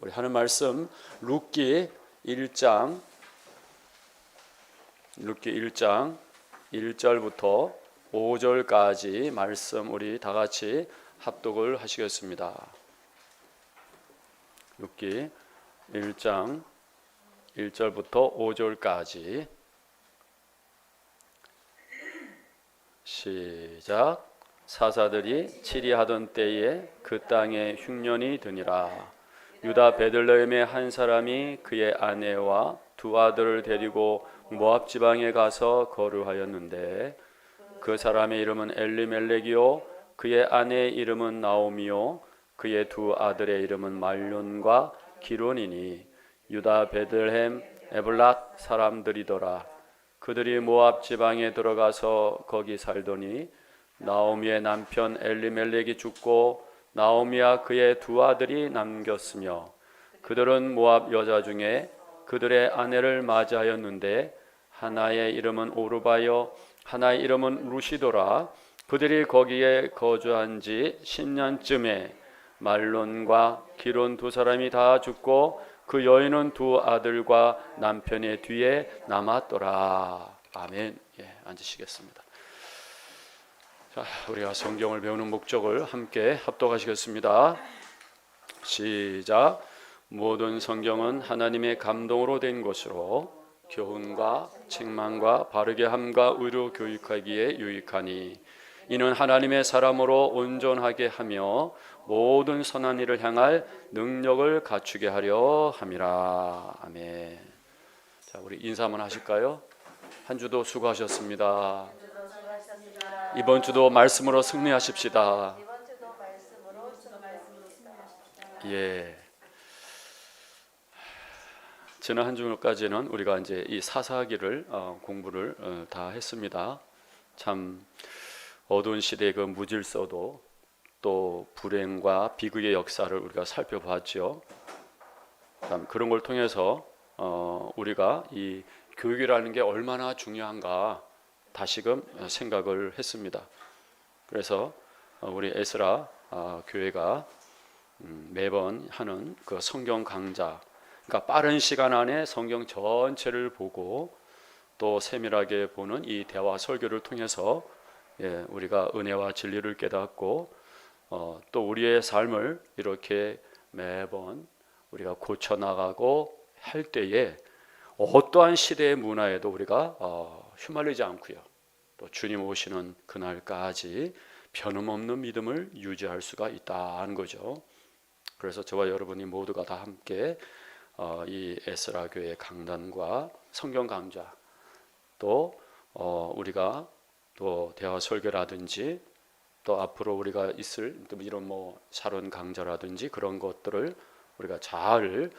우리 하는 말씀 룻기 1장 1절부터 5절까지 말씀 우리 다 같이 합독을 하시겠습니다. 룻기 1장 1절부터 5절까지 시작. 사사들이 치리하던 때에 그 땅에 흉년이 드니라. 유다 베들레헴의 한 사람이 그의 아내와 두 아들을 데리고 모압 지방에 가서 거류하였는데 그 사람의 이름은 엘리멜렉이요 그의 아내의 이름은 나오미요 그의 두 아들의 이름은 말론과 기론이니 유다 베들레헴 에블랏 사람들이더라. 그들이 모압 지방에 들어가서 거기 살더니 나오미의 남편 엘리멜렉이 죽고 나오미와 그의 두 아들이 남겼으며 그들은 모압 여자 중에 그들의 아내를 맞이하였는데 하나의 이름은 오르바요 하나의 이름은 루시도라. 그들이 거기에 거주한 지 10년쯤에 말론과 기론 두 사람이 다 죽고 그 여인은 두 아들과 남편의 뒤에 남았더라. 아멘. 앉으시겠습니다. 자, 우리가 성경을 배우는 목적을 함께 합독하시겠습니다. 시작. 모든 성경은 하나님의 감동으로 된 것으로 교훈과 책망과 바르게 함과 의로 교육하기에 유익하니 이는 하나님의 사람으로 온전하게 하며 모든 선한 일을 향할 능력을 갖추게 하려 함이라. 아멘. 자, 우리 인사 한번 하실까요? 한 주도 수고하셨습니다. 이번 주도 말씀으로 승리하십시다. 예. 지난 한 주까지는 우리가 이제 이 사사기를 공부를 다 했습니다. 참 어두운 시대의 그 무질서도 또 불행과 비극의 역사를 우리가 살펴봤죠. 그런 걸 통해서 우리가 이 교육이라는 게 얼마나 중요한가 다시금 생각을 했습니다. 그래서 우리 에스라 교회가 매번 하는 그 성경 강좌, 그러니까 빠른 시간 안에 성경 전체를 보고 또 세밀하게 보는 이 대화 설교를 통해서 우리가 은혜와 진리를 깨닫고 또 우리의 삶을 이렇게 매번 우리가 고쳐나가고 할 때에 어떠한 시대의 문화에도 우리가 휘말리지 않고요. 또 주님 오시는 그날까지 변함없는 믿음을 유지할 수가 있다는 거죠. 그래서 저와 여러분이 모두가 다 함께 이 에스라 교회 강단과 성경 강좌 또 우리가 또 대화 설교라든지 또 앞으로 우리가 있을 이런 사론 강좌라든지 그런 것들을 우리가 잘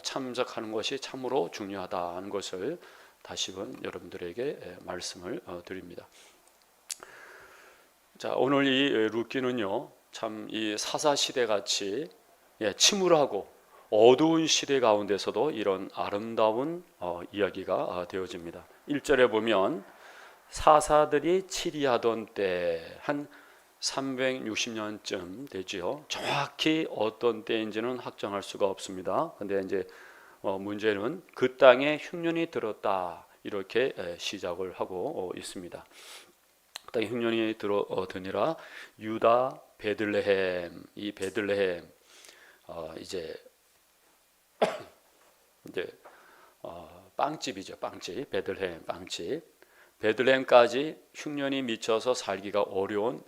참석하는 것이 참으로 중요하다는 것을 다시금 여러분들에게 말씀을 드립니다. 자, 오늘 이 룻기는요, 참 이 사사 시대 같이 침울하고 어두운 시대 가운데서도 이런 아름다운 이야기가 되어집니다. 1절에 보면 사사들이 치리하던 때 한 360년쯤 되지요. 정확히 어떤 때인지는 확정할 수가 없습니다. 근데 이제 문제는 그 땅에 흉년이 들었다 이렇게 시작을 하고 있습니다. 그 땅에 흉년이 드니라. 유다 베들레헴, 이 베들레헴 이제 빵집이죠. 빵집, 베들레헴 빵집. 베들레헴까지 흉년이 미쳐서 살기가 어려운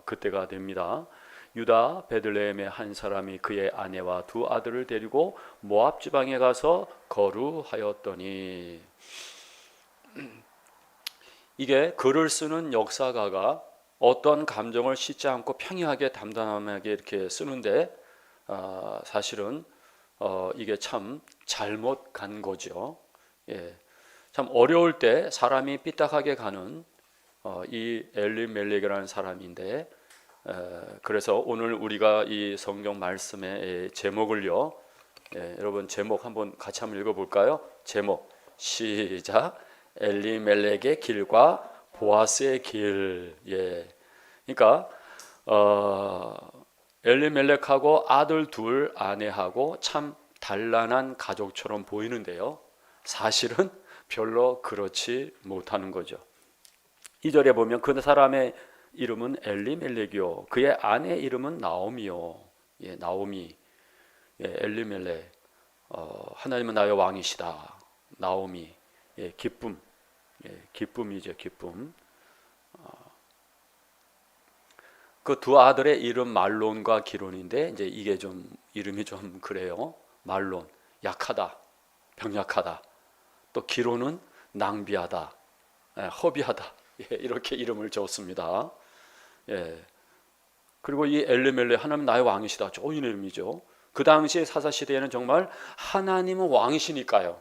그때가 됩니다. 유다 베들레헴의 한 사람이 그의 아내와 두 아들을 데리고 모압 지방에 가서 거류하였더니, 이게 글을 쓰는 역사가가 어떤 감정을 씻지 않고 평이하게 담담하게 이렇게 쓰는데 사실은 이게 참 잘못 간 거죠. 참 어려울 때 사람이 삐딱하게 가는 이 엘리멜렉이라는 사람인데, 그래서 오늘 우리가 이 성경 말씀의 제목을요, 여러분 제목 한번 같이 한번 읽어볼까요? 제목 시작. 엘리멜렉의 길과 보아스의 길. 그러니까 엘리멜렉하고 아들 둘 아내하고 참 단란한 가족처럼 보이는데요. 사실은 별로 그렇지 못하는 거죠. 2절에 보면 그 사람의 이름은 엘리멜렉이요 그의 아내 이름은 나오미요. 예, 나오미. 예, 엘리멜렉. 하나님은 나의 왕이시다. 나오미. 예, 기쁨. 예, 기쁨이죠, 기쁨. 그 두 아들의 이름 말론과 기론인데 이제 이게 좀 이름이 좀 그래요. 말론 약하다, 병약하다. 또 기론은 낭비하다, 허비하다. 예, 이렇게 이름을 줬습니다. 예. 그리고 이 엘리멜렉 하나님 나의 왕이시다. 좋은 이름이죠. 그 당시 사사 시대에는 정말 하나님은 왕이시니까요.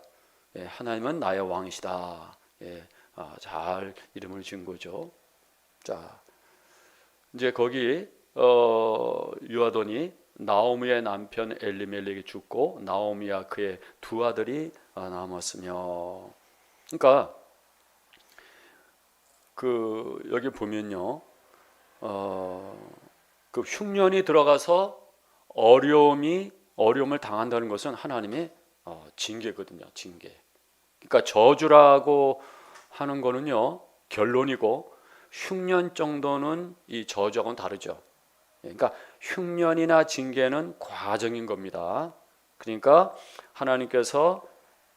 예, 하나님은 나의 왕이시다. 예, 잘 이름을 지은 거죠. 자, 이제 거기 유아돈이 나오미의 남편 엘리멜렉이 죽고 나오미와 그의 두 아들이 남았으며, 그러니까 그 여기 보면요, 그 흉년이 들어가서 어려움을 당한다는 것은 하나님의 징계거든요, 징계. 그러니까 저주라고 하는 거는요 결론이고 흉년 정도는 이 저주하고는 다르죠. 그러니까 흉년이나 징계는 과정인 겁니다. 그러니까 하나님께서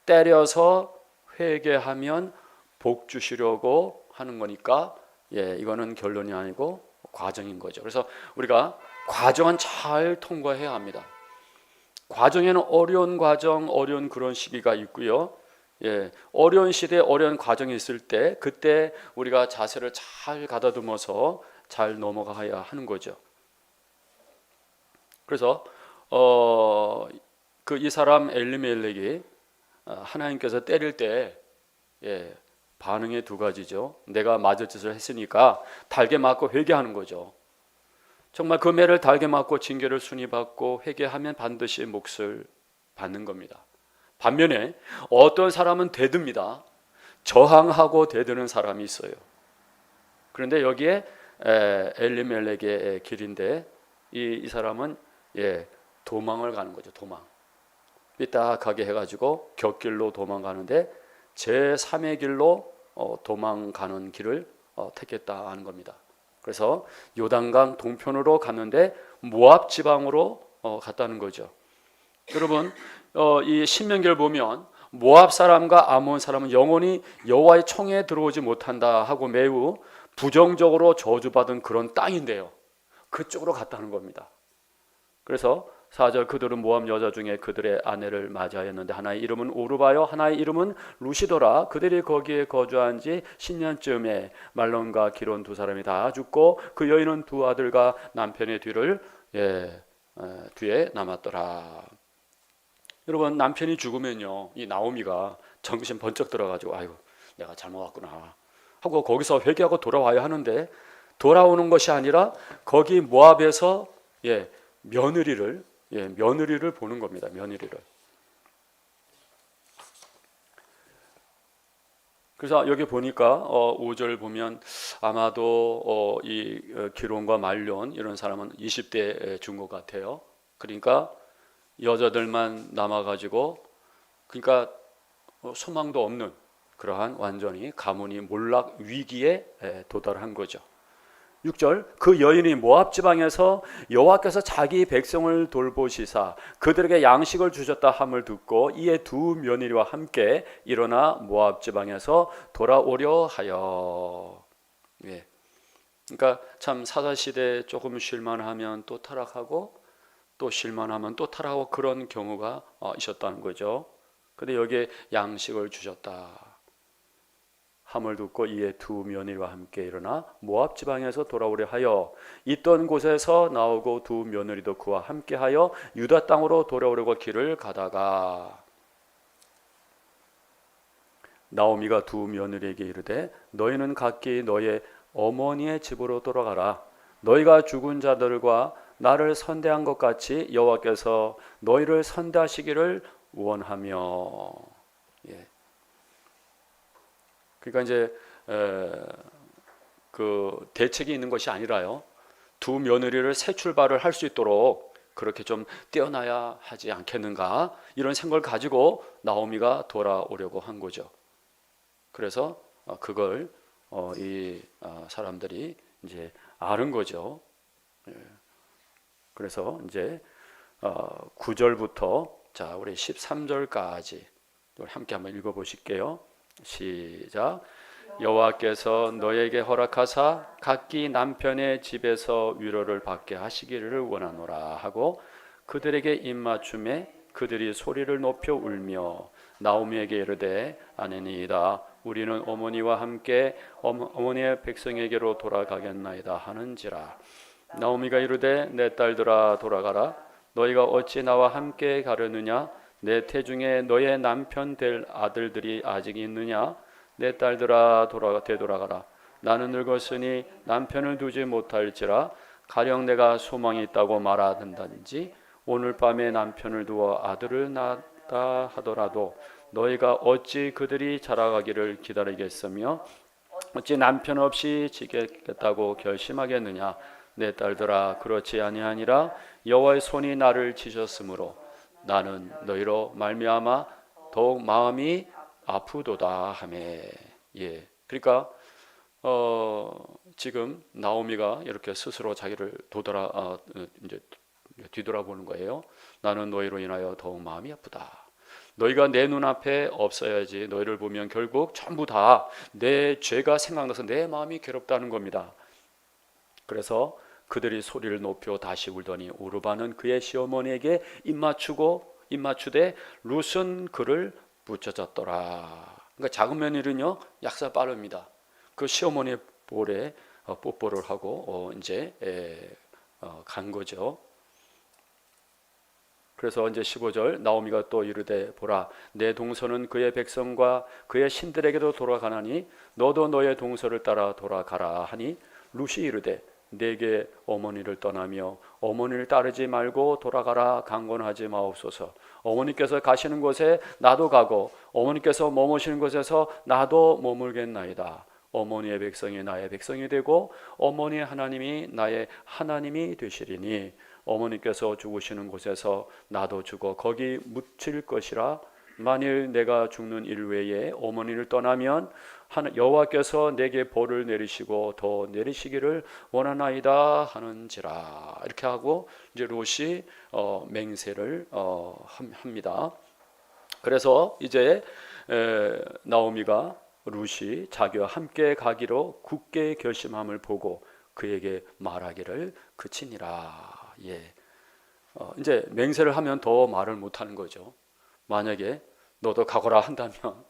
때려서 회개하면 복 주시려고 하는 거니까 예, 이거는 결론이 아니고 과정인 거죠. 그래서 우리가 과정은 잘 통과해야 합니다. 과정에는 어려운 과정, 어려운 그런 시기가 있고요. 예, 어려운 시대에 어려운 과정이 있을 때 그때 우리가 자세를 잘 가다듬어서 잘 넘어가야 하는 거죠. 그래서 그 이 사람 엘리멜렉이 하나님께서 때릴 때 예, 반응이 두 가지죠. 내가 맞을 짓을 했으니까 달게 맞고 회개하는 거죠. 정말 그 매를 달게 맞고 징계를 순히 받고 회개하면 반드시 몫을 받는 겁니다. 반면에 어떤 사람은 대듭니다. 저항하고 대드는 사람이 있어요. 그런데 여기에 엘리멜렉의 길인데 이 사람은 예, 도망을 가는 거죠. 도망. 삐딱하게 해가지고 곁길로 도망가는데 제3의 길로 도망가는 길을 택했다 하는 겁니다. 그래서 요단강 동편으로 갔는데 모압 지방으로 갔다는 거죠. 여러분 이 신명기를 보면 모압 사람과 아몬 사람은 영원히 여호와의 총에 들어오지 못한다 하고 매우 부정적으로 저주받은 그런 땅인데요. 그쪽으로 갔다는 겁니다. 그래서 4절 그들은 모압 여자 중에 그들의 아내를 맞이하였는데 하나의 이름은 오르바요 하나의 이름은 루시도라. 그들이 거기에 거주한 지 10년쯤에 말론과 기론 두 사람이 다 죽고 그 여인은 두 아들과 남편의 뒤에 남았더라. 여러분 남편이 죽으면요 이 나오미가 정신 번쩍 들어가지고 아이고 내가 잘못 왔구나 하고 거기서 회개하고 돌아와야 하는데 돌아오는 것이 아니라 거기 모압에서 며느리를 보는 겁니다. 며느리를. 그래서 여기 보니까 5절 보면 아마도 이 기론과 말론 이런 사람은 20대에 준 것 같아요. 그러니까 여자들만 남아가지고 그러니까 소망도 없는 그러한 완전히 가문이 몰락 위기에 도달한 거죠. 6절 그 여인이 모압 지방에서 여호와께서 자기 백성을 돌보시사 그들에게 양식을 주셨다 함을 듣고 이에 두 며느리와 함께 일어나 모압 지방에서 돌아오려 하여. 예. 그러니까 참 사사 시대에 조금 쉴만하면 또 타락하고 또 쉴만하면 또 타락하고 그런 경우가 있었다는 거죠. 근데 여기에 양식을 주셨다 함을 듣고 이에 두 며느리와 함께 일어나 모압 지방에서 돌아오려 하여 있던 곳에서 나오고 두 며느리도 그와 함께하여 유다 땅으로 돌아오려고 길을 가다가 나오미가 두 며느리에게 이르되 너희는 각기 너의 어머니의 집으로 돌아가라. 너희가 죽은 자들과 나를 선대한 것 같이 여호와께서 너희를 선대하시기를 원하며. 예. 그러니까 이제 그 대책이 있는 것이 아니라요. 두 며느리를 새 출발을 할 수 있도록 그렇게 좀 떼어놔야 하지 않겠는가, 이런 생각을 가지고 나오미가 돌아오려고 한 거죠. 그래서 그걸 이 사람들이 이제 아는 거죠. 그래서 이제 9절부터 자 우리 13절까지 우리 함께 한번 읽어보실게요. 시작. 여호와께서 너에게 허락하사 각기 남편의 집에서 위로를 받게 하시기를 원하노라 하고 그들에게 입맞춤에 그들이 소리를 높여 울며 나오미에게 이르되 아내니이다 우리는 어머니와 함께 어머니의 백성에게로 돌아가겠나이다 하는지라. 나오미가 이르되 내 딸들아 돌아가라. 너희가 어찌 나와 함께 가려느냐? 내 태중에 너의 남편 될 아들들이 아직 있느냐? 내 딸들아 되돌아가라. 나는 늙었으니 남편을 두지 못할지라 가령 내가 소망이 있다고 말하든지 오늘 밤에 남편을 두어 아들을 낳았다 하더라도 너희가 어찌 그들이 자라가기를 기다리겠으며 어찌 남편 없이 지겠다고 결심하겠느냐? 내 딸들아 그렇지 아니하니라. 여호와의 손이 나를 치셨으므로 나는 너희로 말미암아 더욱 마음이 아프도다 하매. 예. 그러니까 지금 나오미가 이렇게 스스로 자기를 이제 뒤돌아보는 거예요. 나는 너희로 인하여 더욱 마음이 아프다. 너희가 내 눈앞에 없어야지. 너희를 보면 결국 전부 다 내 죄가 생각나서 내 마음이 괴롭다는 겁니다. 그래서 그들이 소리를 높여 다시 울더니 오르바는 그의 시어머니에게 입맞추되 룻은 그를 붙여졌더라. 그러니까 작은 며느리는요 약사 빠릅니다. 그 시어머니의 볼에 뽀뽀를 하고 이제 간 거죠. 그래서 이제 15절 나오미가 또 이르되 보라 내 동서는 그의 백성과 그의 신들에게도 돌아가나니 너도 너의 동서를 따라 돌아가라 하니 룻이 이르되 내게 어머니를 떠나며 어머니를 따르지 말고 돌아가라 강권하지 마옵소서. 어머니께서 가시는 곳에 나도 가고 어머니께서 머무시는 곳에서 나도 머물겠나이다. 어머니의 백성이 나의 백성이 되고 어머니의 하나님이 나의 하나님이 되시리니 어머니께서 죽으시는 곳에서 나도 죽어 거기 묻힐 것이라. 만일 내가 죽는 일 외에 어머니를 떠나면 여호와께서 내게 벌을 내리시고 더 내리시기를 원하나이다 하는지라. 이렇게 하고 이제 롯이 맹세를 합니다. 그래서 이제 나오미가 룻이 자기와 함께 가기로 굳게 결심함을 보고 그에게 말하기를 그치니라. 예. 이제 맹세를 하면 더 말을 못하는 거죠. 만약에 너도 가거라 한다면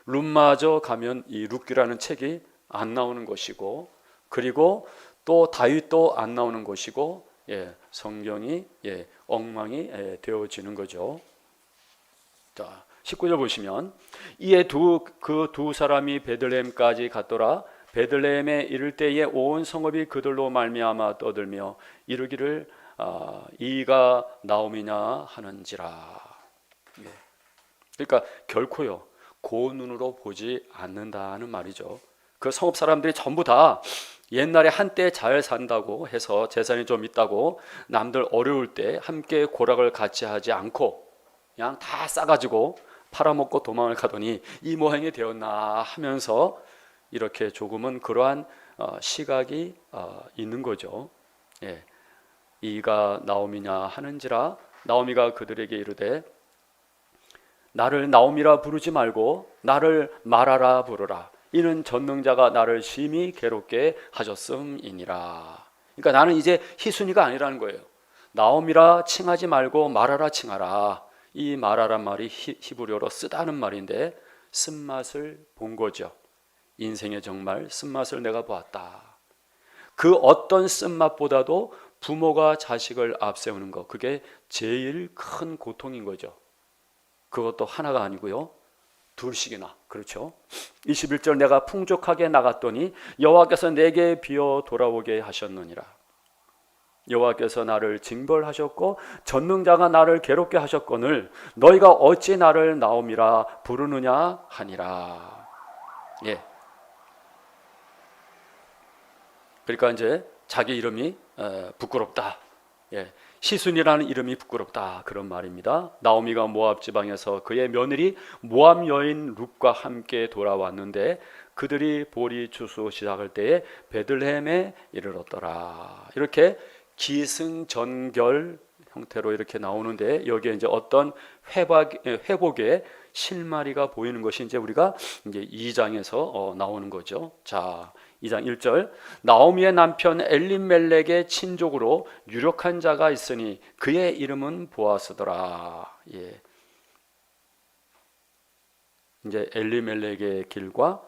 룻마저 가면 이 룻기라는 책이 안 나오는 것이고 그리고 또 다윗도 안 나오는 것이고 성경이 엉망이 되어지는 거죠. 자 19절 보시면 이에 그 두 사람이 베들레헴까지 갔더라. 베들레헴에 이를 때에 온 성읍이 그들로 말미암아 떠들며 이르기를 이가 나오미냐 하는지라. 그러니까 결코요 그 눈으로 보지 않는다는 말이죠. 그 성읍 사람들이 전부 다 옛날에 한때 잘 산다고 해서 재산이 좀 있다고 남들 어려울 때 함께 고락을 같이 하지 않고 그냥 다 싸가지고 팔아먹고 도망을 가더니 이 모양이 되었나 하면서 이렇게 조금은 그러한 시각이 있는 거죠. 이가 나오미냐 하는지라. 나오미가 그들에게 이르되 나를 나오미라 부르지 말고 나를 마라라 부르라. 이는 전능자가 나를 심히 괴롭게 하셨음이니라. 그러니까 나는 이제 희순이가 아니라는 거예요. 나오미라 칭하지 말고 마라라 칭하라. 이 마라란 말이 히브리어로 쓰다는 말인데 쓴맛을 본 거죠. 인생에 정말 쓴맛을 내가 보았다. 그 어떤 쓴맛보다도 부모가 자식을 앞세우는 것, 그게 제일 큰 고통인 거죠. 그것도 하나가 아니고요 둘씩이나. 그렇죠. 21절 내가 풍족하게 나갔더니 여호와께서 내게 비어 돌아오게 하셨느니라. 여호와께서 나를 징벌하셨고 전능자가 나를 괴롭게 하셨거늘 너희가 어찌 나를 나오미라 부르느냐 하니라. 그러니까 이제 자기 이름이 부끄럽다. 예, 시순이라는 이름이 부끄럽다, 그런 말입니다. 나오미가 모압 지방에서 그의 며느리 모압 여인 룻과 함께 돌아왔는데 그들이 보리 추수 시작할 때에 베들레헴에 이르렀더라. 이렇게 기승전결 형태로 이렇게 나오는데, 여기에 이제 어떤 회복의 실마리가 보이는 것이 이제 우리가 이제 2장에서 나오는 거죠. 자, 2장 1절, 나오미의 남편 엘리멜렉의 친족으로 유력한 자가 있으니 그의 이름은 보아스더라. 예. 이제 엘리멜렉의 길과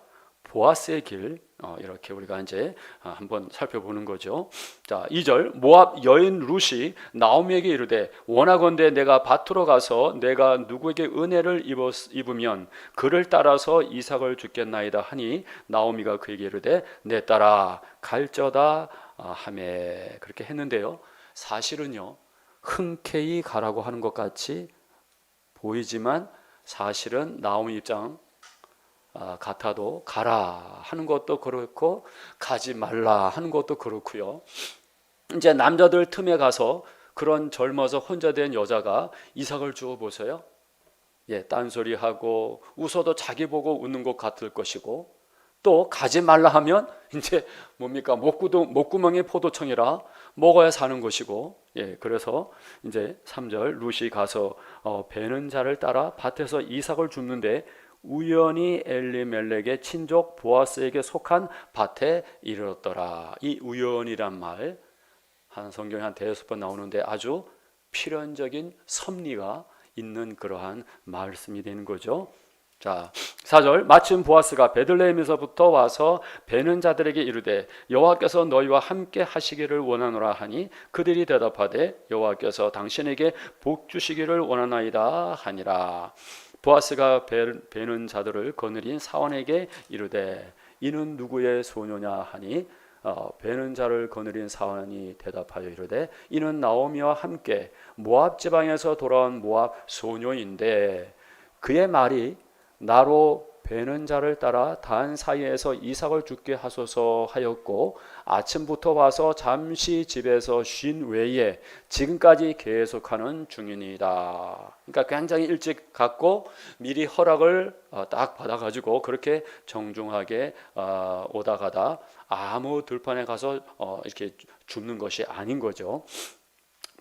보아스의 길, 이렇게 우리가 이제 한번 살펴보는 거죠. 자, 2절, 모압 여인 룻이 나오미에게 이르되 원하건대 내가 밭으로 가서 내가 누구에게 은혜를 입으면 그를 따라서 이삭을 주겠나이다 하니 나오미가 그에게 이르되 내 딸아 갈저다 하매, 그렇게 했는데요. 사실은요, 흔쾌히 가라고 하는 것 같이 보이지만 사실은 나오미 입장 같아도 가라 하는 것도 그렇고 가지 말라 하는 것도 그렇고요. 이제 남자들 틈에 가서 그런 젊어서 혼자 된 여자가 이삭을 주어 보세요. 예, 딴소리하고 웃어도 자기 보고 웃는 것 같을 것이고, 또 가지 말라 하면 이제 뭡니까, 목구멍이 포도청이라 먹어야 사는 것이고, 예, 그래서 이제 3절, 룻이 가서 베는 자를 따라 밭에서 이삭을 줍는데 우연히 엘리멜렉의 친족 보아스에게 속한 밭에 이르렀더라. 이 우연이란 말 한 성경에 한 대여섯 번 나오는데 아주 필연적인 섭리가 있는 그러한 말씀이 되는 거죠. 자, 4절, 마침 보아스가 베들레헴에서부터 와서 베는 자들에게 이르되 여호와께서 너희와 함께 하시기를 원하노라 하니 그들이 대답하되 여호와께서 당신에게 복 주시기를 원하나이다 하니라. 보아스가 베는 자들을 거느린 사원에게 이르되 이는 누구의 소녀냐 하니 베는 자를 거느린 사원이 대답하여 이르되 이는 나오미와 함께 모압 지방에서 돌아온 모압 소녀인데 그의 말이 나로 베는 자를 따라 단 사이에서 이삭을 죽게 하소서 하였고 아침부터 와서 잠시 집에서 쉰 외에 지금까지 계속하는 중이니이다. 그러니까 굉장히 일찍 갔고 미리 허락을 딱 받아가지고 그렇게 정중하게 오다 가다 아무 들판에 가서 이렇게 죽는 것이 아닌 거죠.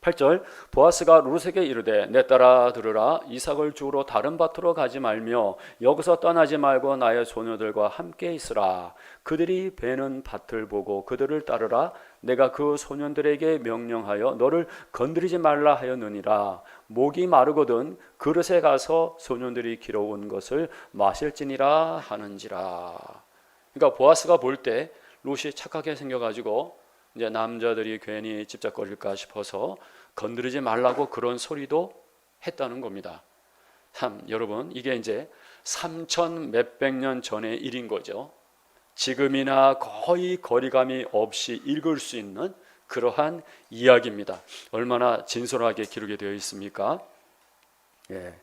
8절, 보아스가 룻에게 이르되 내 딸아 들으라. 이삭을 주우러 다른 밭으로 가지 말며 여기서 떠나지 말고 나의 소녀들과 함께 있으라. 그들이 베는 밭을 보고 그들을 따르라. 내가 그 소년들에게 명령하여 너를 건드리지 말라 하였느니라. 목이 마르거든 그릇에 가서 소년들이 길어온 것을 마실지니라 하는지라. 그러니까 보아스가 볼 때 룻이 착하게 생겨가지고 이제 남자들이 괜히 집착거릴까 싶어서 건드리지 말라고 그런 소리도 했다는 겁니다. 참, 여러분, 이게 이제 3천 몇백 년 전의 일인 거죠. 지금이나 거의 거리감이 없이 읽을 수 있는 그러한 이야기입니다. 얼마나 진솔하게 기록이 되어 있습니까? 예.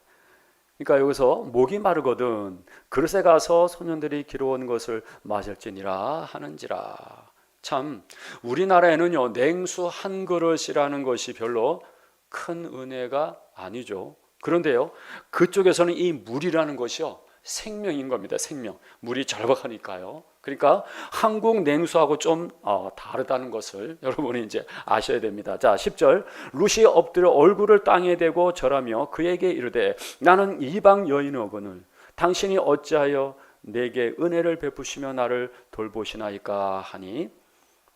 그러니까 여기서 목이 마르거든 그릇에 가서 소년들이 길어온 것을 마실지니라 하는지라. 참, 우리나라에는요 냉수 한 그릇이라는 것이 별로 큰 은혜가 아니죠. 그런데요 그쪽에서는 이 물이라는 것이요 생명인 겁니다. 생명. 물이 절박하니까요. 그러니까 한국 냉수하고 좀 다르다는 것을 여러분이 이제 아셔야 됩니다. 자, 10절, 룻이 엎드려 얼굴을 땅에 대고 절하며 그에게 이르되 나는 이방 여인이거늘 당신이 어찌하여 내게 은혜를 베푸시며 나를 돌보시나이까 하니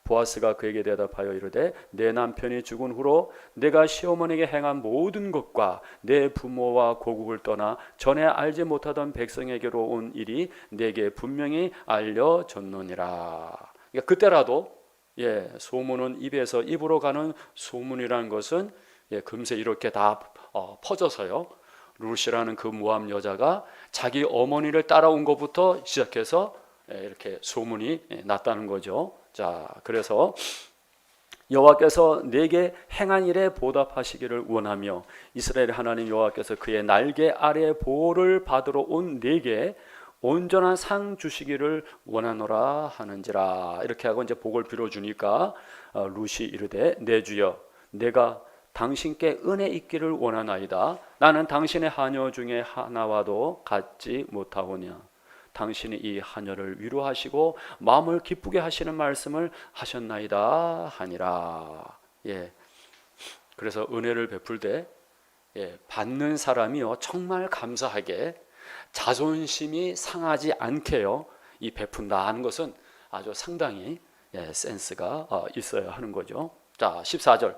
보아스가 그에게 대답하여 이르되 내 남편이 죽은 후로 내가 시어머니에게 행한 모든 것과 내 부모와 고국을 떠나 전에 알지 못하던 백성에게로 온 일이 내게 분명히 알려졌느니라. 그러니까 그때라도 소문은 입에서 입으로 가는 소문이라는 것은 금세 이렇게 다 퍼져서요. 룻이라는 그 모압 여자가 자기 어머니를 따라온 것부터 시작해서 이렇게 소문이 났다는 거죠. 자, 그래서 여호와께서 내게 행한 일에 보답하시기를 원하며 이스라엘 하나님 여호와께서 그의 날개 아래 보호를 받으러 온 내게 온전한 상 주시기를 원하노라 하는지라. 이렇게 하고 이제 복을 빌어주니까 룻이 이르되 내 주여 내가 당신께 은혜 있기를 원하나이다. 나는 당신의 하녀 중에 하나와도 같지 못하오냐. 당신이 이 하녀를 위로하시고 마음을 기쁘게 하시는 말씀을 하셨나이다 하니라. 예. 그래서 은혜를 베풀 때 받는 사람이요 정말 감사하게 자존심이 상하지 않게요 이 베푼다 하는 것은 아주 상당히 센스가 있어야 하는 거죠. 자 14절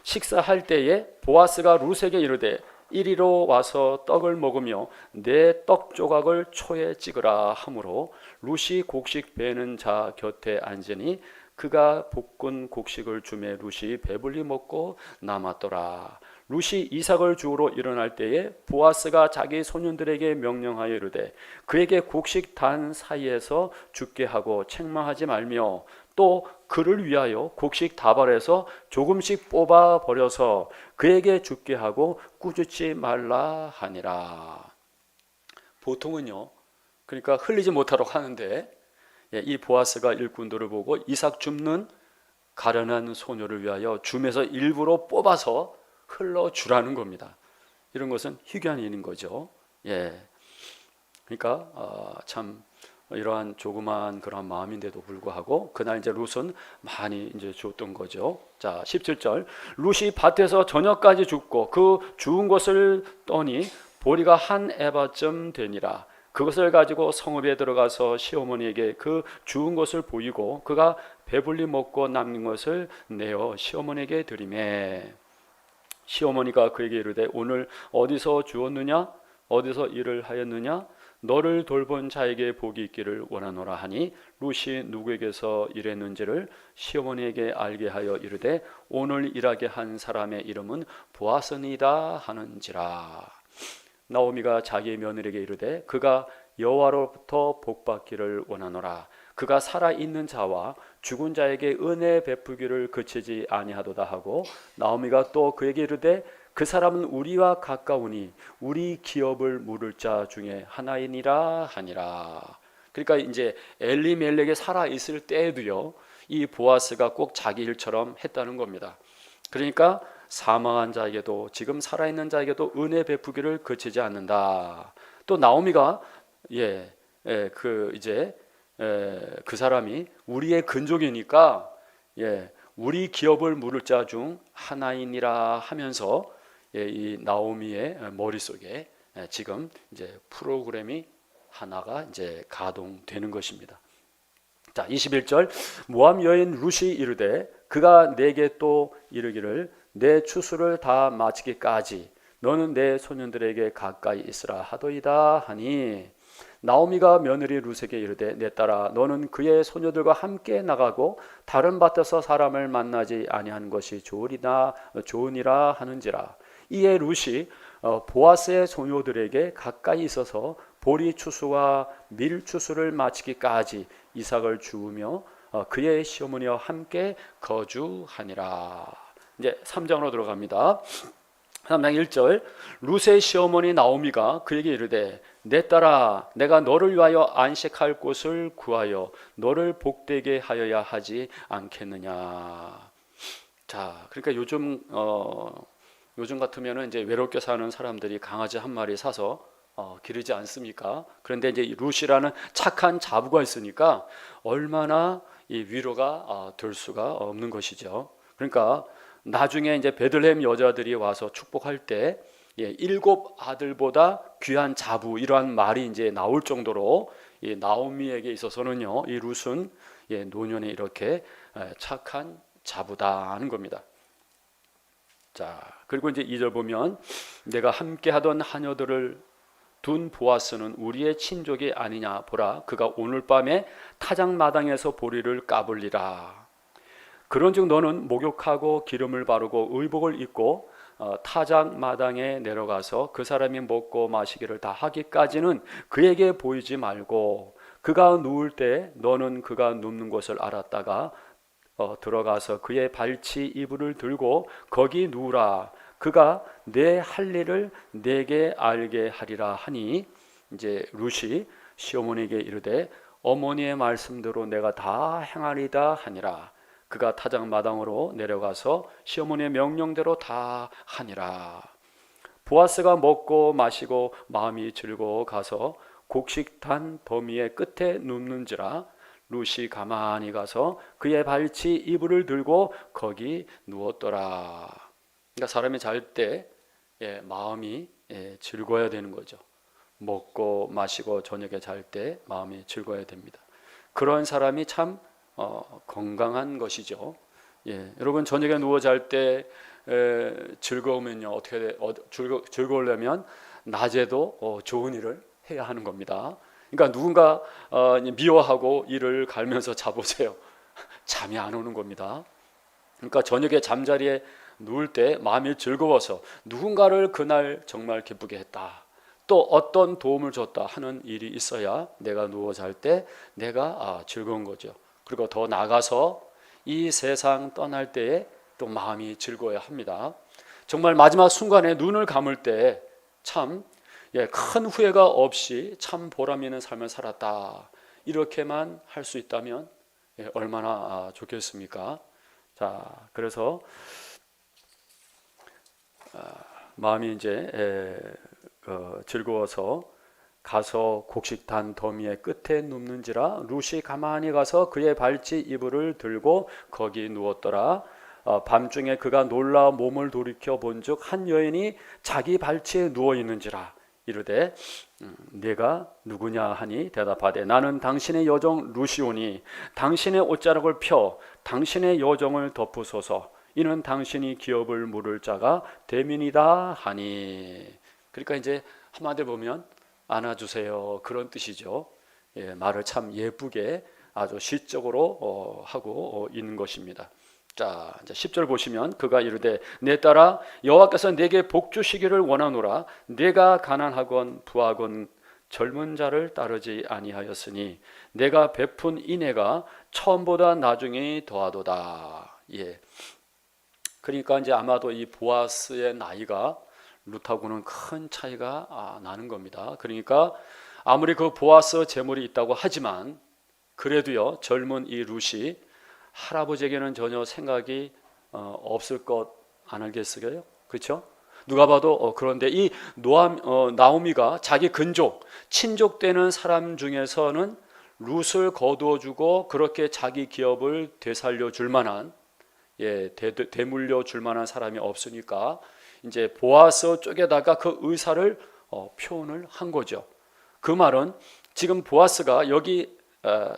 식사할 때에 보아스가 룻에게 이르되 이리로 와서 떡을 먹으며 내 떡 조각을 초에 찍으라 하므로 룻이 곡식 베는 자 곁에 앉으니 그가 볶은 곡식을 주매 룻이 배불리 먹고 남았더라. 룻이 이삭을 주우러 일어날 때에 보아스가 자기 소년들에게 명령하여 이르되 그에게 곡식 단 사이에서 죽게 하고 책망하지 말며 또 그를 위하여 곡식 다발에서 조금씩 뽑아 버려서 그에게 죽게 하고 꾸짖지 말라 하니라. 보통은요 그러니까 흘리지 못하도록 하는데 이 보아스가 일꾼들을 보고 이삭 줍는 가련한 소녀를 위하여 줌에서 일부러 뽑아서 흘러주라는 겁니다. 이런 것은 희귀한 일인 거죠. 그러니까 참 이러한 조그만 그런 마음인데도 불구하고 그날 이제 룻은 많이 이제 줬던 거죠. 자 17절 룻이 밭에서 저녁까지 죽고 그 죽은 것을 떠니 보리가 한 에바쯤 되니라. 그것을 가지고 성읍에 들어가서 시어머니에게 그 죽은 것을 보이고 그가 배불리 먹고 남는 것을 내어 시어머니에게 드리매 시어머니가 그에게 이르되 오늘 어디서 주었느냐 어디서 일을 하였느냐 너를 돌본 자에게 복이 있기를 원하노라 하니 룻이 누구에게서 일했는지를 시어머니에게 알게 하여 이르되 오늘 일하게 한 사람의 이름은 보아스니이다 하는지라. 나오미가 자기 며느리에게 이르되 그가 여호와로부터 복받기를 원하노라. 그가 살아있는 자와 죽은 자에게 은혜 베푸기를 그치지 아니하도다 하고 나오미가 또 그에게 이르되 그 사람은 우리와 가까우니 우리 기업을 물을 자 중에 하나이니라 하니라. 그러니까 이제 엘리멜렉이 살아있을 때에도요 이 보아스가 꼭 자기 일처럼 했다는 겁니다. 그러니까 사망한 자에게도 지금 살아있는 자에게도 은혜 베푸기를 그치지 않는다. 또 나오미가 그 사람이 우리의 근족이니까 우리 기업을 물을 자 중 하나이니라 하면서 이 나오미의 머릿속에 지금 이제 프로그램이 하나가 이제 가동되는 것입니다. 자 21절 모압 여인 룻이 이르되 그가 내게 또 이르기를 내 추수를 다 마치기까지 너는 내 소년들에게 가까이 있으라 하더이다 하니 나오미가 며느리 룻에게 이르되 내 딸아 너는 그의 소녀들과 함께 나가고 다른 밭에서 사람을 만나지 아니한 것이 좋으니라 하는지라. 이에 룻이 보아스의 소녀들에게 가까이 있어서 보리 추수와 밀 추수를 마치기까지 이삭을 주우며 그의 시어머니와 함께 거주하니라. 이제 3장으로 들어갑니다. 3장 1절 룻의 시어머니 나오미가 그에게 이르되 내 딸아 내가 너를 위하여 안식할 곳을 구하여 너를 복되게 하여야 하지 않겠느냐. 자 그러니까 요즘 같으면은 이제 외롭게 사는 사람들이 강아지 한 마리 사서 기르지 않습니까? 그런데 이제 룻이라는 착한 자부가 있으니까 얼마나 이 위로가 될 수가 없는 것이죠. 그러니까 나중에 이제 베들레헴 여자들이 와서 축복할 때 7 아들보다 귀한 자부 이러한 말이 이제 나올 정도로 이 나오미에게 있어서는요 이 룻은 노년에 이렇게 착한 자부다 하는 겁니다. 자 그리고 이제 2절 보면 내가 함께 하던 하녀들을 둔 보아스는 우리의 친족이 아니냐 보라 그가 오늘 밤에 타작마당에서 보리를 까불리라. 그런즉 너는 목욕하고 기름을 바르고 의복을 입고 타작마당에 내려가서 그 사람이 먹고 마시기를 다 하기까지는 그에게 보이지 말고 그가 누울 때 너는 그가 눕는 곳을 알았다가 들어가서 그의 발치 이불을 들고 거기 누우라. 그가 내 할 일을 내게 알게 하리라 하니 이제 룻이 시어머니에게 이르되 어머니의 말씀대로 내가 다 행하리다 하니라. 그가 타작마당으로 내려가서 시어머니의 명령대로 다 하니라. 보아스가 먹고 마시고 마음이 즐거워 가서 곡식단 더미의 끝에 눕는지라. 룻이 가만히 가서 그의 발치 이불을 들고 거기 누웠더라. 그러니까 사람이 잘 때 마음이 즐거워야 되는 거죠. 먹고 마시고 저녁에 잘 때 마음이 즐거워야 됩니다. 그런 사람이 참 건강한 것이죠. 여러분 저녁에 누워 잘 때 즐거우면요 어떻게 즐거우려면 낮에도 좋은 일을 해야 하는 겁니다. 그러니까 누군가 미워하고 이를 갈면서 자보세요. 잠이 안 오는 겁니다. 그러니까 저녁에 잠자리에 누울 때 마음이 즐거워서 누군가를 그날 정말 기쁘게 했다, 또 어떤 도움을 줬다 하는 일이 있어야 내가 누워 잘 때 내가 즐거운 거죠. 그리고 더 나아가서 이 세상 떠날 때에 또 마음이 즐거워야 합니다. 정말 마지막 순간에 눈을 감을 때 참 큰 후회가 없이 참 보람 있는 삶을 살았다, 이렇게만 할 수 있다면 얼마나 좋겠습니까? 자, 그래서 마음이 이제 즐거워서 가서 곡식단 더미의 끝에 눕는지라. 룻이 가만히 가서 그의 발치 이불을 들고 거기 누웠더라. 밤중에 그가 놀라 몸을 돌이켜 본즉 한 여인이 자기 발치에 누워 있는지라. 이르되 네가 누구냐 하니 대답하되 나는 당신의 여종 룻이오니 당신의 옷자락을 펴 당신의 여종을 덮으소서. 이는 당신이 기업을 물을 자가 됨이니이다 하니. 그러니까 이제 한마디로 보면 안아주세요, 그런 뜻이죠. 말을 참 예쁘게 아주 시적으로 하고 있는 것입니다. 자, 이제 10절 보시면 그가 이르되 내 딸아 여호와께서 내게 복 주시기를 원하노라. 내가 가난하건 부하건 젊은 자를 따르지 아니하였으니 내가 베푼 인애가 처음보다 나중에 더하도다. 그러니까 이제 아마도 이 보아스의 나이가 룻하고는 큰 차이가 나는 겁니다. 그러니까 아무리 그 보아스 재물이 있다고 하지만 그래도요 젊은 이 룻이 할아버지에게는 전혀 생각이 없을 것 아니겠어요? 그렇죠? 누가 봐도 그런데 이 나오미가 자기 근족, 친족 되는 사람 중에서는 룻을 거두어주고 그렇게 자기 기업을 되살려 줄 만한 되물려 줄 만한 사람이 없으니까 이제 보아스 쪽에다가 그 의사를 표현을 한 거죠. 그 말은 지금 보아스가 여기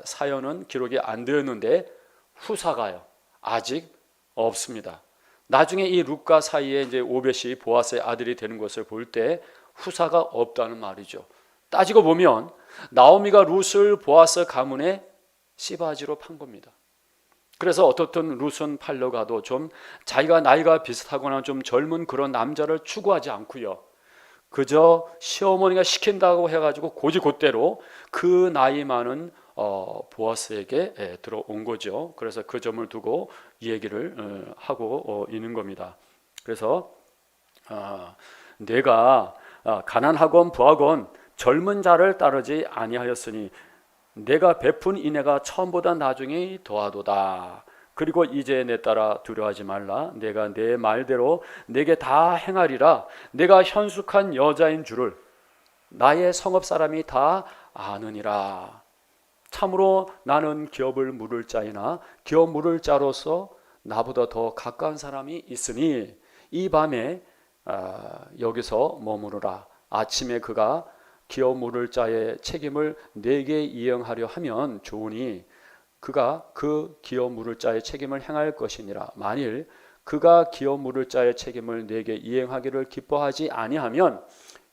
사연은 기록이 안 되었는데 후사가요 아직 없습니다. 나중에 이 룻과 사이에 이제 오벳이 보아스의 아들이 되는 것을 볼 때 후사가 없다는 말이죠. 따지고 보면 나오미가 룻을 보아스 가문의 씨바지로 판 겁니다. 그래서 어떻든 룻은 팔려가도 좀 자기가 나이가 비슷하거나 좀 젊은 그런 남자를 추구하지 않고요, 그저 시어머니가 시킨다고 해가지고 곧이곧대로 그 나이 많은 보아스에게 들어온 거죠. 그래서 그 점을 두고 이 얘기를 하고 있는 겁니다. 그래서 내가 가난하건 부하건 젊은 자를 따르지 아니하였으니 내가 베푼 인애가 처음보다 나중에 더하도다. 그리고 이제 내 딸아 두려워하지 말라. 내가 내 말대로 내게 다 행하리라. 내가 현숙한 여자인 줄을 나의 성읍 사람이 다 아느니라. 참으로 나는 기업을 물을 자이나 기업 물을 자로서 나보다 더 가까운 사람이 있으니 이 밤에 여기서 머무르라. 아침에 그가 기업 물을 자의 책임을 내게 이행하려 하면 좋으니 그가 그 기업 물을 자의 책임을 행할 것이니라. 만일 그가 기업 물을 자의 책임을 내게 이행하기를 기뻐하지 아니하면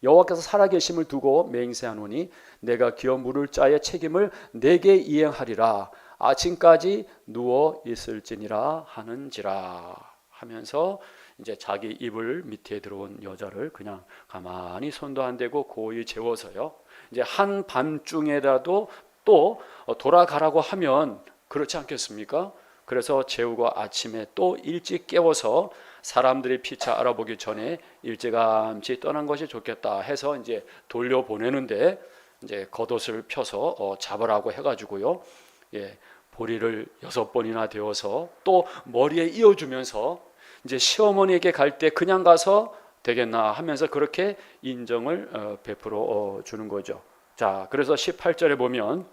여호와께서 살아계심을 두고 맹세하노니 내가 기업 물을 자의 책임을 내게 이행하리라. 아침까지 누워 있을지니라 하는지라 하면서 이제 자기 이불 밑에 들어온 여자를 그냥 가만히 손도 안 대고 고이 재워서요. 이제 한 밤중에라도 또 돌아가라고 하면 그렇지 않겠습니까? 그래서 재우고 아침에 또 일찍 깨워서 사람들이 피차 알아보기 전에 일찌감치 떠난 것이 좋겠다 해서 이제 돌려보내는데 이제 겉옷을 펴서 잡으라고 해가지고요. 예, 보리를 6번이나 되어서 또 머리에 이어주면서 이제 시어머니에게 갈 때 그냥 가서 되겠나 하면서 그렇게 인정을 베풀어 주는 거죠. 자, 그래서 18절에 보면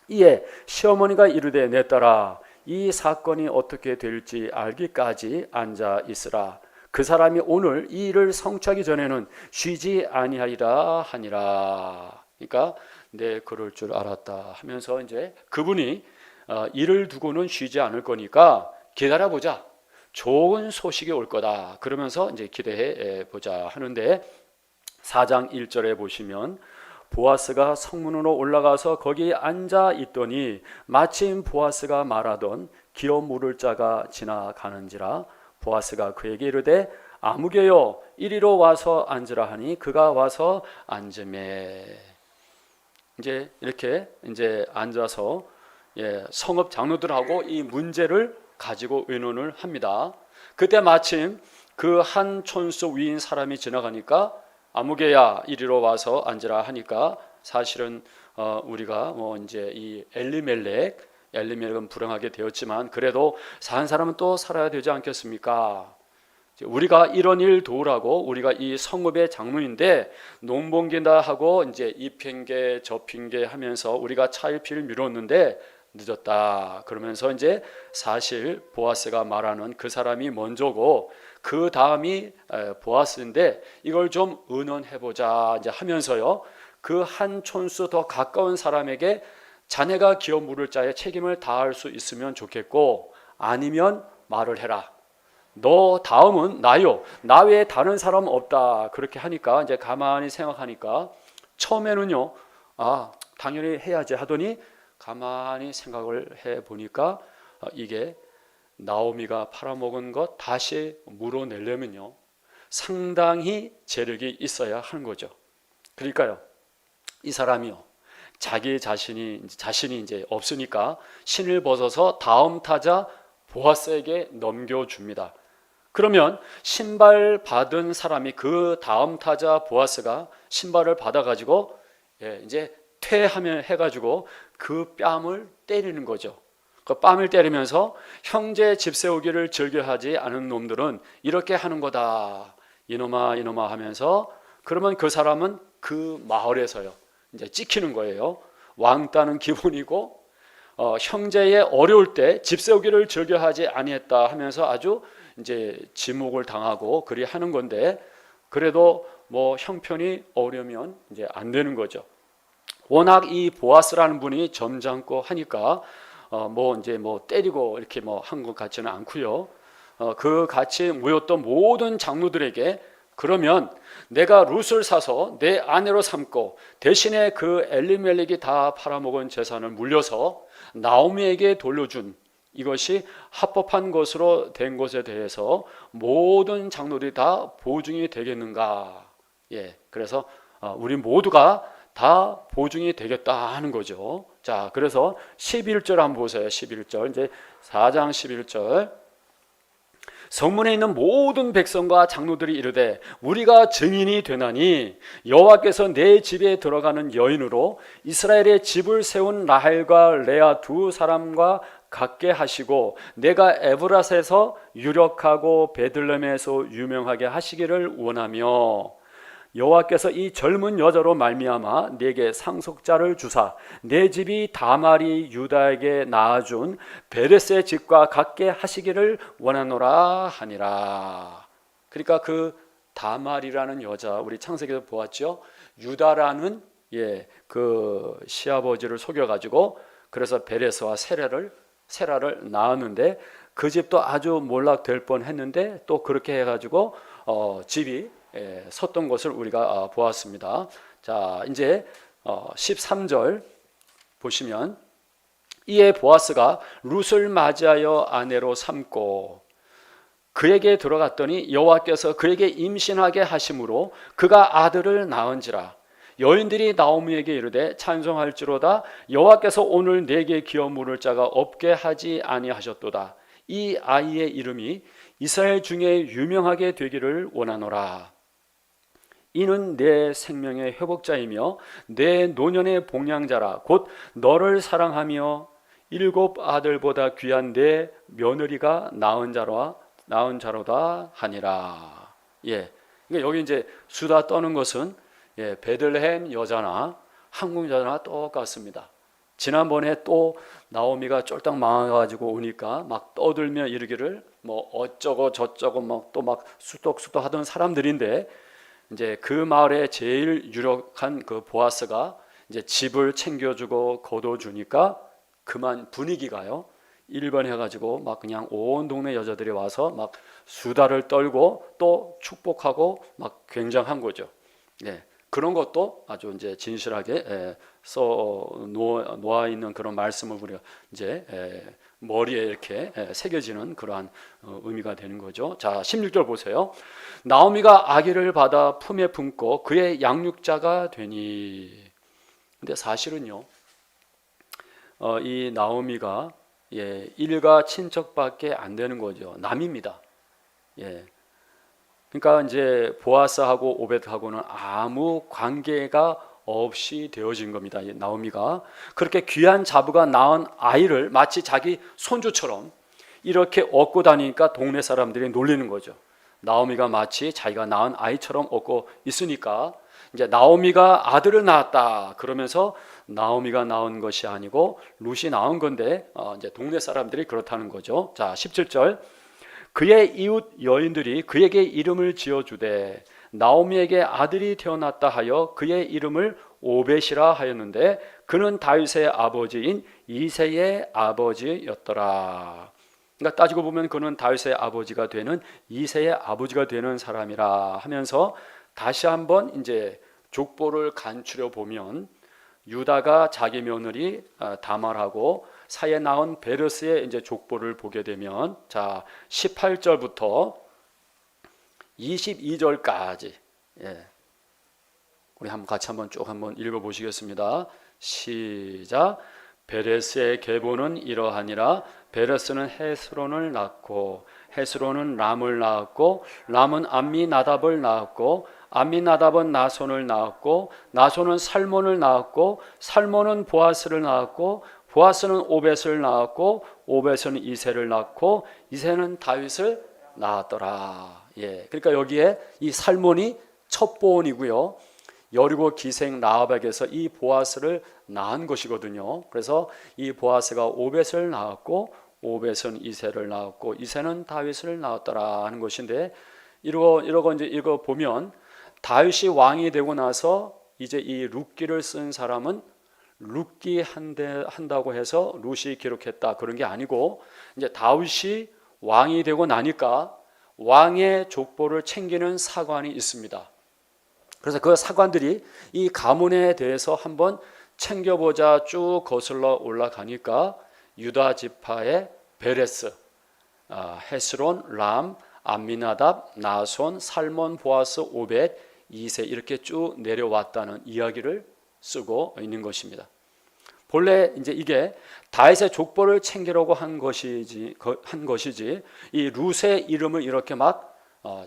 이에 시어머니가 이르되 내 딸아 이 사건이 어떻게 될지 알기까지 앉아 있으라. 그 사람이 오늘 이 일을 성취하기 전에는 쉬지 아니하리라 하니라. 그러니까 내 그럴 줄 알았다 하면서 이제 그분이 일을 두고는 쉬지 않을 거니까 기다려보자. 좋은 소식이 올 거다. 그러면서 이제 기대해 보자 하는데 4장 1절에 보시면 보아스가 성문으로 올라가서 거기 앉아 있더니 마침 보아스가 말하던 기업 물을 자가 지나가는지라 보아스가 그에게 이르되 아무개여 이리로 와서 앉으라 하니 그가 와서 앉으매. 이제 이렇게 이제 앉아서 성읍 장로들하고 이 문제를 가지고 의논을 합니다. 그때 마침 그 한 촌수 위인 사람이 지나가니까 아무개야 이리로 와서 앉으라 하니까 사실은 우리가 뭐 이제 이 엘리멜렉은 불행하게 되었지만 그래도 산 사람은 또 살아야 되지 않겠습니까? 우리가 이런 일 도우라고 우리가 이 성읍의 장로인데 농번긴다 하고 이제 이 핑계 저 핑계 하면서 우리가 차일피일 미뤘는데 늦었다. 그러면서 이제 사실 보아스가 말하는 그 사람이 먼저고 그 다음이 보아스인데 이걸 좀 의논해보자 이제 하면서요. 그 한 촌수 더 가까운 사람에게 자네가 기업 물을 자의 책임을 다할 수 있으면 좋겠고 아니면 말을 해라. 너 다음은 나요. 나 외에 다른 사람 없다. 그렇게 하니까 이제 가만히 생각하니까 처음에는요. 당연히 해야지 하더니 가만히 생각을 해 보니까 이게 나오미가 팔아먹은 것 다시 물어내려면요 상당히 재력이 있어야 하는 거죠. 그러니까요 이 사람이요 자기 자신이 이제 없으니까 신을 벗어서 다음 타자 보아스에게 넘겨줍니다. 그러면 신발 받은 사람이 그 다음 타자 보아스가 신발을 받아가지고 이제 퇴하면 해가지고 그 뺨을 때리는 거죠. 그 뺨을 때리면서 형제 집 세우기를 즐겨하지 않은 놈들은 이렇게 하는 거다. 이놈아 이놈아 하면서 그러면 그 사람은 그 마을에서요 이제 찍히는 거예요. 왕따는 기본이고 형제의 어려울 때 집 세우기를 즐겨하지 아니했다 하면서 아주 이제 지목을 당하고 그리 하는 건데 그래도 뭐 형편이 어려면 이제 안 되는 거죠. 워낙 이 보아스라는 분이 점잖고 하니까 뭐 때리고 이렇게 뭐 한 것 같지는 않고요. 그 같이 모였던 모든 장로들에게 그러면 내가 룻을 사서 내 아내로 삼고 대신에 그 엘리멜렉이 다 팔아먹은 재산을 물려서 나오미에게 돌려준 이것이 합법한 것으로 된 것에 대해서 모든 장로들이 다 보증이 되겠는가? 그래서 우리 모두가 다 보증이 되겠다 하는 거죠. 자, 그래서 11절 한번 보세요. 11절 이제 4장 11절 성문에 있는 모든 백성과 장로들이 이르되 우리가 증인이 되나니 여호와께서 내 집에 들어가는 여인으로 이스라엘의 집을 세운 라헬과 레아 두 사람과 같게 하시고 내가 에브라스에서 유력하고 베들레헴에서 유명하게 하시기를 원하며 여호와께서 이 젊은 여자로 말미암아 내게 상속자를 주사 내 집이 다말이 유다에게 낳아준 베레스의 집과 같게 하시기를 원하노라 하니라. 그러니까 그 다말이라는 여자 우리 창세기에서 보았죠. 유다라는 그 시아버지를 속여가지고 그래서 베레스와 세라를 낳았는데 그 집도 아주 몰락될 뻔했는데 또 그렇게 해가지고 집이 섰던 것을 우리가 보았습니다. 자, 이제 13절 보시면 이에 보아스가 룻을 맞이하여 아내로 삼고 그에게 들어갔더니 여호와께서 그에게 임신하게 하심으로 그가 아들을 낳은지라. 여인들이 나오미에게 이르되 찬송할지로다 여호와께서 오늘 내게 기업 물을 자가 없게 하지 아니하셨도다. 이 아이의 이름이 이스라엘 중에 유명하게 되기를 원하노라. 이는 내 생명의 회복자이며 내 노년의 복량자라. 곧 너를 사랑하며 7 아들보다 귀한 내 며느리가 낳은 자로다 하니라. 예. 그러니까 여기 이제 수다 떠는 것은 베들레헴 여자나 한국 여자나 똑같습니다. 지난번에 또 나오미가 쫄딱 망해가지고 오니까 막 떠들며 이르기를 뭐 어쩌고 저쩌고 막 또 막 수덕수덕 하던 사람들인데, 이제 그 마을에 제일 유력한 그 보아스가 이제 집을 챙겨주고 거둬주니까 그만 분위기가요 일반해가지고 막 그냥 온 동네 여자들이 와서 막 수다를 떨고 또 축복하고 막 굉장한 거죠. 예. 그런 것도 아주 이제 진실하게 써 놓아 있는 그런 말씀을 우리가 이제 머리에 이렇게 새겨지는 그러한 의미가 되는 거죠. 자, 16절 보세요. 나오미가 아기를 받아 품에 품고 그의 양육자가 되니. 근데 사실은요, 이 나오미가 일가 친척밖에 안 되는 거죠. 남입니다. 예. 그러니까 이제 보아스하고 오벳하고는 아무 관계가 없이 되어진 겁니다. 나오미가 그렇게 귀한 자부가 낳은 아이를 마치 자기 손주처럼 이렇게 업고 다니니까 동네 사람들이 놀리는 거죠. 나오미가 마치 자기가 낳은 아이처럼 업고 있으니까 이제 나오미가 아들을 낳았다 그러면서 나오미가 낳은 것이 아니고 룻이 낳은 건데 이제 동네 사람들이 그렇다는 거죠. 자, 17절. 그의 이웃 여인들이 그에게 이름을 지어주되 나오미에게 아들이 태어났다 하여 그의 이름을 오벳이라 하였는데 그는 다윗의 아버지인 이새의 아버지였더라. 그러니까 따지고 보면 그는 다윗의 아버지가 되는 이새의 아버지가 되는 사람이라 하면서 다시 한번 이제 족보를 간추려 보면 유다가 자기 며느리 다말하고 사이에 낳은 베르스의 이제 족보를 보게 되면 자 18절부터 22절까지 우리 같이 한번 쭉 한번 읽어 보시겠습니다. 시작. 베레스의 계보는 이러하니라. 베레스는 헤스론을 낳고 헤스론은 람을 낳았고 람은 암미나답을 낳았고 암미나답은 나손을 낳았고 나손은 살몬을 낳았고 살몬은 보아스를 낳았고 보아스는 오벳을 낳았고 오벳은 이새를 낳고 이새는 다윗을 낳았더라. 그러니까 여기에 이 살몬이 첩보원이고요. 여리고 기생 라합에게서 이 보아스를 낳은 것이거든요. 그래서 이 보아스가 오벳을 낳았고 오벳은 이새를 낳았고 이새는 다윗을 낳았더라 하는 것인데 이러고 이제 이거 보면 다윗이 왕이 되고 나서 이제 이 룻기를 쓴 사람은 룻기 한다고 해서 룻이 기록했다 그런 게 아니고 이제 다윗이 왕이 되고 나니까 왕의 족보를 챙기는 사관이 있습니다. 그래서 그 사관들이 이 가문에 대해서 한번 챙겨보자 쭉 거슬러 올라가니까 유다 지파의 베레스, 헤스론, 람, 암미나답, 나손, 살몬, 보아스, 오벳, 이새 이렇게 쭉 내려왔다는 이야기를 쓰고 있는 것입니다. 본래 이제 이게 다윗의 족보를 챙기려고 한 것이지 이 룻의 이름을 이렇게 막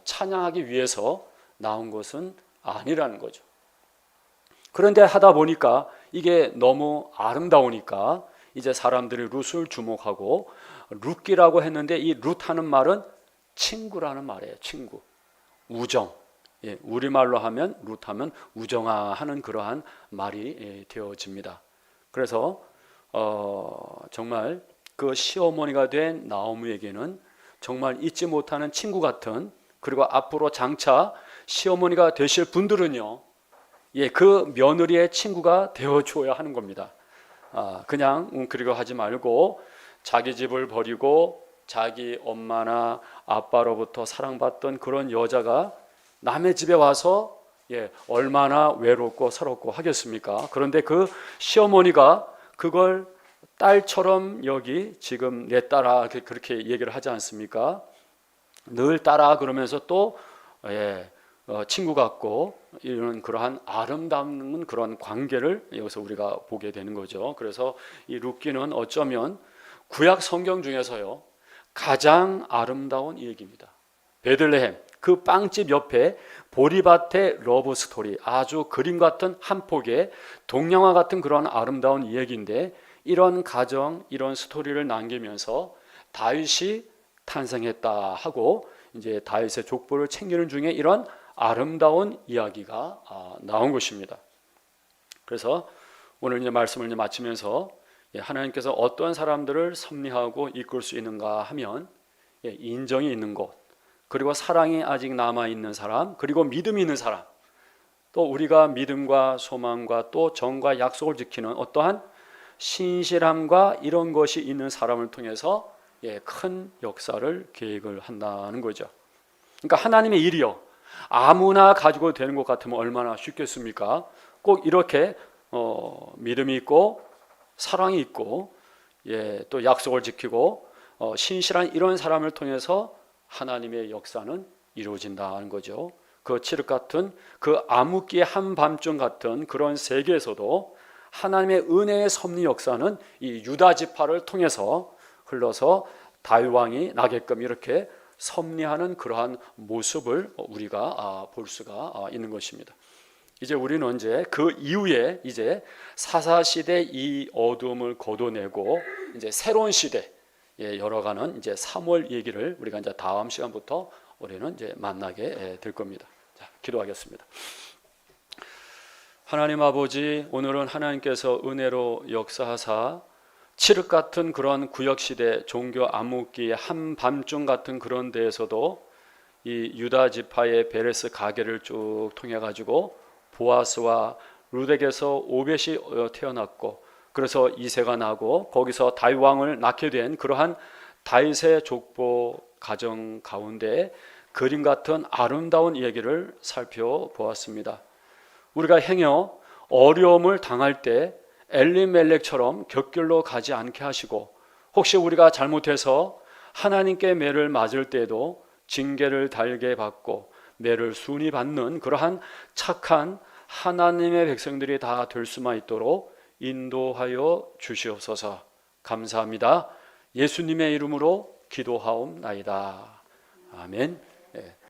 찬양하기 위해서 나온 것은 아니라는 거죠. 그런데 하다 보니까 이게 너무 아름다우니까 이제 사람들이 룻을 주목하고 룻기라고 했는데 이 룻하는 말은 친구라는 말이에요. 친구, 우정. 우리말로 하면 룻하면 우정아 하는 그러한 말이 되어집니다. 그래서 정말 그 시어머니가 된 나오미에게는 정말 잊지 못하는 친구 같은, 그리고 앞으로 장차 시어머니가 되실 분들은요, 그 며느리의 친구가 되어줘야 하는 겁니다. 그냥 웅크리고 하지 말고 자기 집을 버리고 자기 엄마나 아빠로부터 사랑받던 그런 여자가 남의 집에 와서 얼마나 외롭고 서럽고 하겠습니까? 그런데 그 시어머니가 그걸 딸처럼 여기 지금 내 딸아 그렇게 얘기를 하지 않습니까? 늘 딸아 그러면서 또 친구 같고 이런 그러한 아름다운 그런 관계를 여기서 우리가 보게 되는 거죠. 그래서 이 룻기는 어쩌면 구약 성경 중에서요 가장 아름다운 얘기입니다. 베들레헴 그 빵집 옆에 보리밭의 러브 스토리, 아주 그림 같은 한 폭의 동양화 같은 그런 아름다운 이야기인데, 이런 가정, 이런 스토리를 남기면서 다윗이 탄생했다 하고 이제 다윗의 족보를 챙기는 중에 이런 아름다운 이야기가 나온 것입니다. 그래서 오늘 이제 말씀을 이제 마치면서 하나님께서 어떤 사람들을 섭리하고 이끌 수 있는가 하면 인정이 있는 것, 그리고 사랑이 아직 남아 있는 사람, 그리고 믿음이 있는 사람, 또 우리가 믿음과 소망과 또 정과 약속을 지키는 어떠한 신실함과 이런 것이 있는 사람을 통해서 큰 역사를 계획을 한다는 거죠. 그러니까 하나님의 일이요, 아무나 가지고 되는 것 같으면 얼마나 쉽겠습니까? 꼭 이렇게 믿음이 있고 사랑이 있고 또 약속을 지키고 신실한 이런 사람을 통해서 하나님의 역사는 이루어진다는 거죠. 그 칠흑 같은 그 암흑기의 한밤중 같은 그런 세계에서도 하나님의 은혜의 섭리 역사는 이 유다 지파를 통해서 흘러서 다윗 왕이 나게끔 이렇게 섭리하는 그러한 모습을 우리가 볼 수가 있는 것입니다. 이제 우리는 이제 그 이후에 이제 사사 시대 이 어둠을 걷어내고 이제 새로운 시대 열어가는 이제 3월 얘기를 우리가 이제 다음 시간부터 우리는 이제 만나게 될 겁니다. 자, 기도하겠습니다. 하나님 아버지, 오늘은 하나님께서 은혜로 역사하사 칠흑 같은 그런 구역시대 종교 암흑기의 한밤중 같은 그런 데에서도 이 유다 지파의 베레스 가게를 쭉 통해 가지고 보아스와 룻에게서 오벳이 태어났고, 그래서 이세가 나고 거기서 다윗 왕을 낳게 된 그러한 다윗의 족보 가정 가운데 그림 같은 아름다운 얘기를 살펴보았습니다. 우리가 행여 어려움을 당할 때 엘리멜렉처럼 곁길로 가지 않게 하시고, 혹시 우리가 잘못해서 하나님께 매를 맞을 때에도 징계를 달게 받고 매를 순히 받는 그러한 착한 하나님의 백성들이 다 될 수만 있도록 인도하여 주시옵소서. 감사합니다. 예수님의 이름으로 기도하옵나이다. 아멘.